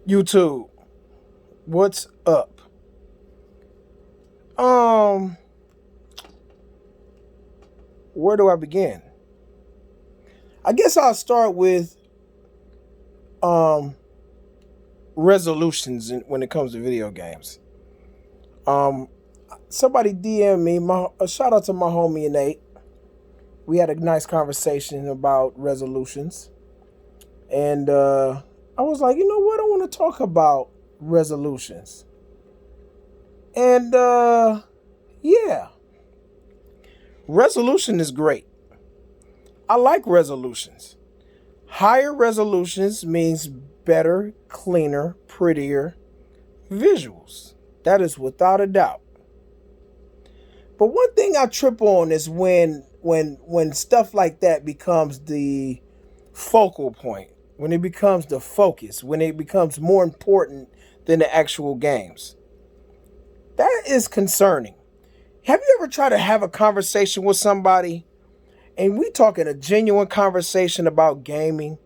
YouTube, what's up? Um, where do I begin? I guess I'll start with um resolutions when it comes to video games. Um, somebody DM me. A shout out to my homie Nate. We had a nice conversation about resolutions, and I was like, you know what? I want to talk about resolutions, and yeah, resolution is great. I like resolutions. Higher resolutions means better, cleaner, prettier visuals. That is without a doubt. But one thing I trip on is when stuff like that becomes the focal point, when it becomes the focus, when it becomes more important than the actual games. That is concerning. Have you ever tried to have a conversation with somebody and we talking a genuine conversation about gaming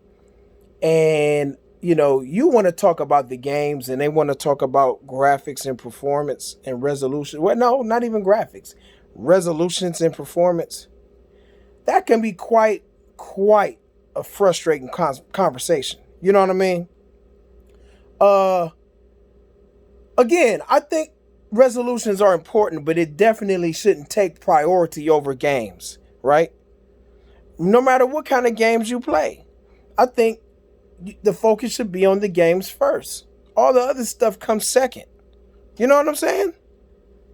and you want to talk about the games and they want to talk about graphics and performance and resolution. Well, no, not even graphics, resolutions and performance. That can be quite a frustrating conversation. You know what I mean? uh Again, I think resolutions are important, but it definitely shouldn't take priority over games, right? No matter what kind of games you play, I think the focus should be on the games first. All the other stuff comes second. You know what I'm saying?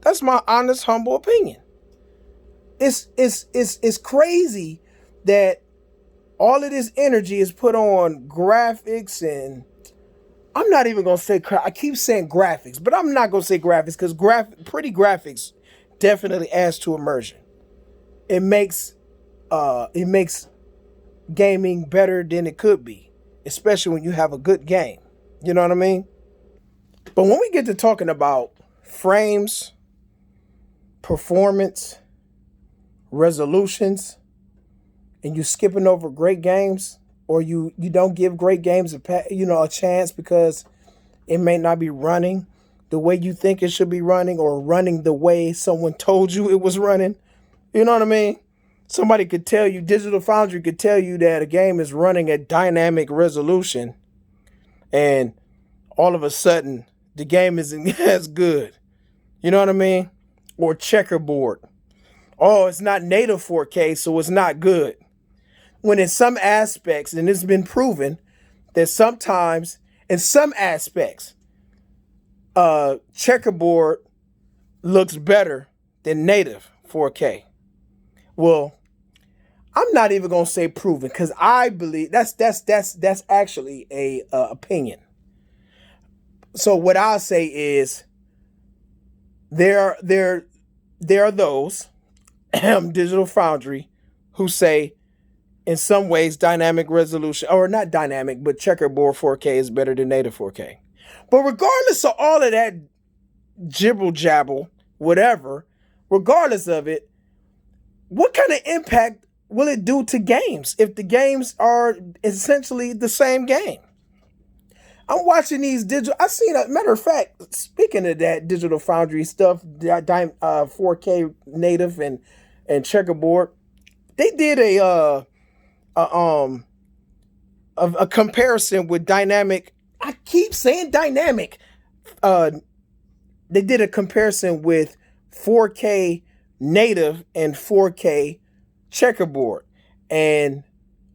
That's my honest, humble opinion. It's crazy that all of this energy is put on graphics, and I'm not even gonna say. I keep saying graphics, but I'm not gonna say graphics because pretty graphics definitely adds to immersion. It makes gaming better than it could be, especially when you have a good game. You know what I mean? But when we get to talking about frames, performance, resolutions, and you skipping over great games, or you don't give great games a chance because it may not be running the way you think it should be running, or running the way someone told you it was running. You know what I mean? Somebody could tell you, Digital Foundry could tell you that a game is running at dynamic resolution, and all of a sudden the game isn't as good. You know what I mean? Or Checkerboard. Oh, it's not native 4K, so it's not good. When in some aspects, and it's been proven that sometimes in some aspects, Checkerboard looks better than native 4K. Well, I'm not even gonna say proven because I believe that's actually a opinion. So what I'll say is there are those Digital Foundry who say in some ways dynamic resolution, or not dynamic, but Checkerboard 4K is better than native 4K. But regardless of all of that jibble jabble, whatever, regardless of it, what kind of impact will it do to games if the games are essentially the same game? I'm watching these digital. I seen a matter of fact. Speaking of that Digital Foundry stuff, 4K native and Checkerboard, they did a a comparison with dynamic. I keep saying dynamic. Uh, they did a comparison with 4K native and 4K Checkerboard, and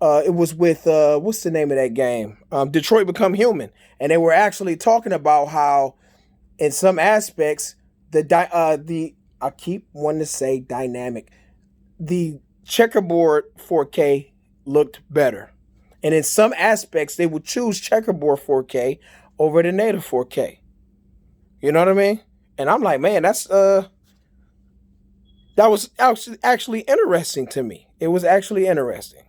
it was with what's the name of that game? Detroit Become Human, and they were actually talking about how, in some aspects, the I keep wanting to say dynamic, the Checkerboard 4K looked better, and in some aspects, they would choose Checkerboard 4K over the native 4K. You know what I mean? And I'm like, man, that was actually interesting to me. It was actually interesting.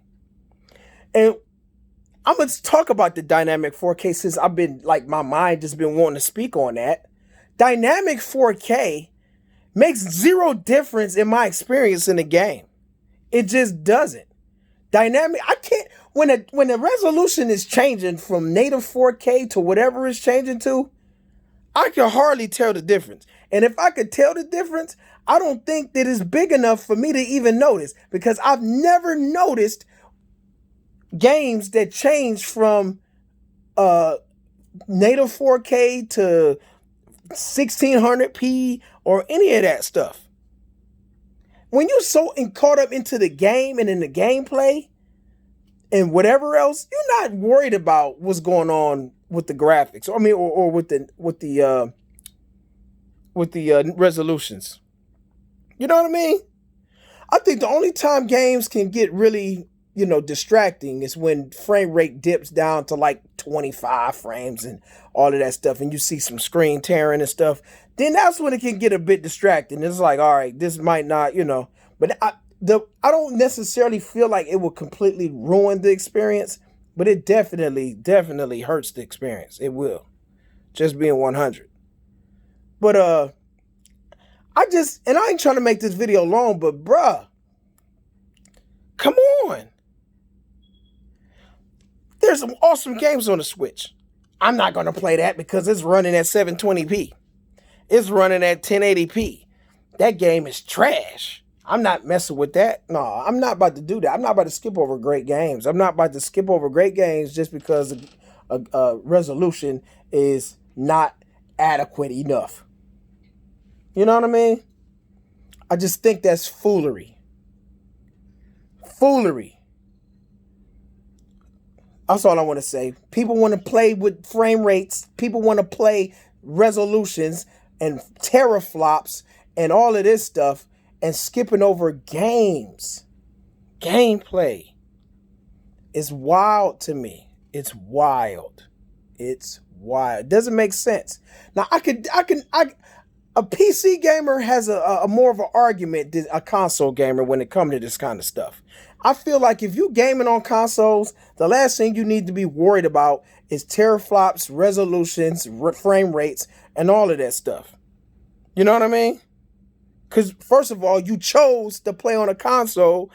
And I'm gonna talk about the dynamic 4K since I've been like my mind just been wanting to speak on that. Dynamic 4K makes zero difference in my experience in the game. It just doesn't. Dynamic, I can't when the resolution is changing from native 4K to whatever it's changing to, I can hardly tell the difference. And if I could tell the difference, I don't think that it's big enough for me to even notice, because I've never noticed games that change from native 4K to 1600p or any of that stuff. When you're so caught up into the game and in the gameplay and whatever else, you're not worried about what's going on with the graphics. I mean, or with the resolutions. You know what I mean? I think the only time games can get really, distracting is when frame rate dips down to like 25 frames and all of that stuff, and you see some screen tearing and stuff. Then that's when it can get a bit distracting. It's like, all right, this might not, but I don't necessarily feel like it will completely ruin the experience, but it definitely hurts the experience. It will. Just being 100. But I ain't trying to make this video long, but bruh, come on. There's some awesome games on the Switch. I'm not going to play that because it's running at 720p. It's running at 1080p. That game is trash. I'm not messing with that. No, I'm not about to do that. I'm not about to skip over great games. I'm not about to skip over great games just because a resolution is not adequate enough. You know what I mean? I just think that's foolery. Foolery. That's all I want to say. People want to play with frame rates. People want to play resolutions and teraflops and all of this stuff and skipping over games. Gameplay. It's wild to me. It's wild. It's wild. It doesn't make sense. Now, a PC gamer has a more of an argument than a console gamer when it comes to this kind of stuff. I feel like if you gaming on consoles, the last thing you need to be worried about is teraflops, resolutions, frame rates, and all of that stuff. You know what I mean? Because first of all, you chose to play on a console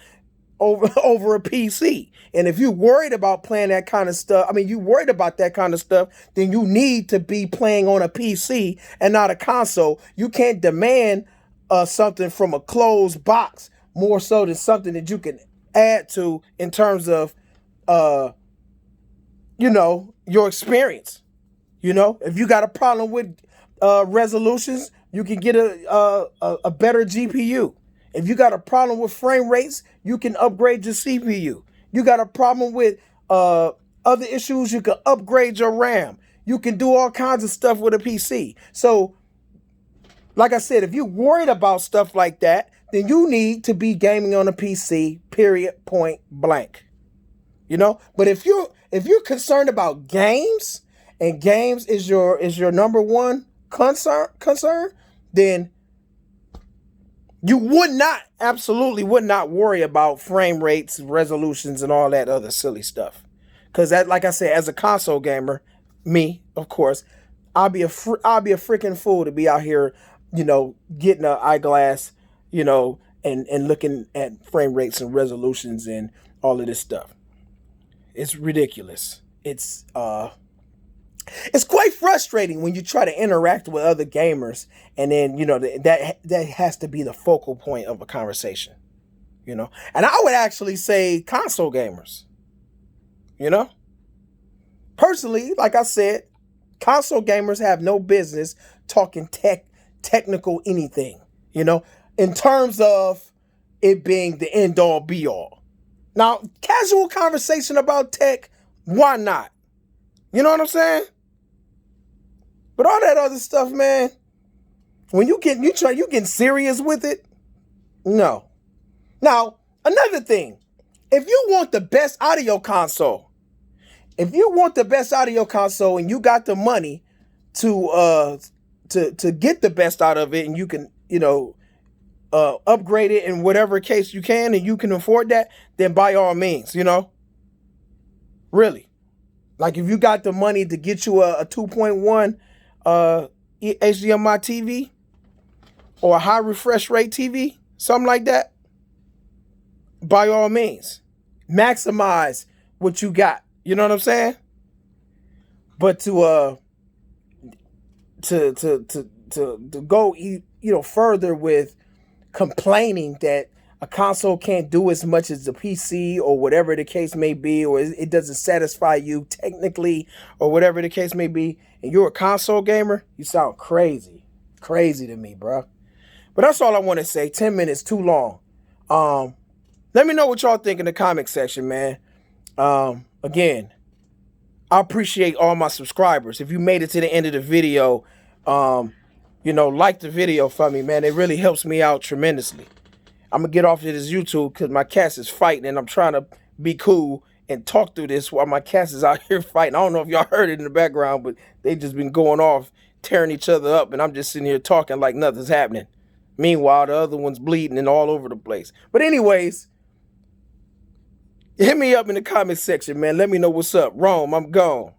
over a PC. And if you're worried about playing that kind of stuff, you worried about that kind of stuff, then you need to be playing on a PC and not a console. You can't demand something from a closed box more so than something that you can add to in terms of, your experience. If you got a problem with resolutions, you can get a better GPU. If you got a problem with frame rates, you can upgrade your CPU. You got a problem with other issues, you can upgrade your RAM. You can do all kinds of stuff with a PC. So, like I said, if you're worried about stuff like that, then you need to be gaming on a PC, period, point blank. But if you're concerned about games, and games is your number one concern, then you absolutely would not worry about frame rates, resolutions, and all that other silly stuff. Because that, like I said, as a console gamer, me, of course, I'll be a freaking fool to be out here, getting an eyeglass, and looking at frame rates and resolutions and all of this stuff. It's ridiculous. It's quite frustrating when you try to interact with other gamers, and then that has to be the focal point of a conversation, And I would actually say console gamers, Personally, like I said, console gamers have no business talking technical anything, in terms of it being the end all be all. Now, casual conversation about tech, why not? You know what I'm saying? But all that other stuff, man, when you getting serious with it, no. Now, another thing, if you want the best audio console, and you got the money to get the best out of it, and you can, upgrade it in whatever case you can, and you can afford that, then by all means, really. Like if you got the money to get you a 2.1 HDMI TV or a high refresh rate TV, something like that, by all means, maximize what you got. You know what I'm saying? But to go further with complaining that a console can't do as much as the PC or whatever the case may be, or it doesn't satisfy you technically or whatever the case may be, and you're a console gamer, you sound crazy. Crazy to me, bro. But that's all I want to say. 10 minutes too long. Let me know what y'all think in the comment section, man. Again, I appreciate all my subscribers. If you made it to the end of the video, like the video for me, man. It really helps me out tremendously. I'm going to get off of this YouTube because my cats is fighting and I'm trying to be cool and talk through this while my cats is out here fighting. I don't know if y'all heard it in the background, but they just been going off, tearing each other up, and I'm just sitting here talking like nothing's happening. Meanwhile, the other one's bleeding and all over the place. But anyways, hit me up in the comment section, man. Let me know what's up. Rome, I'm gone.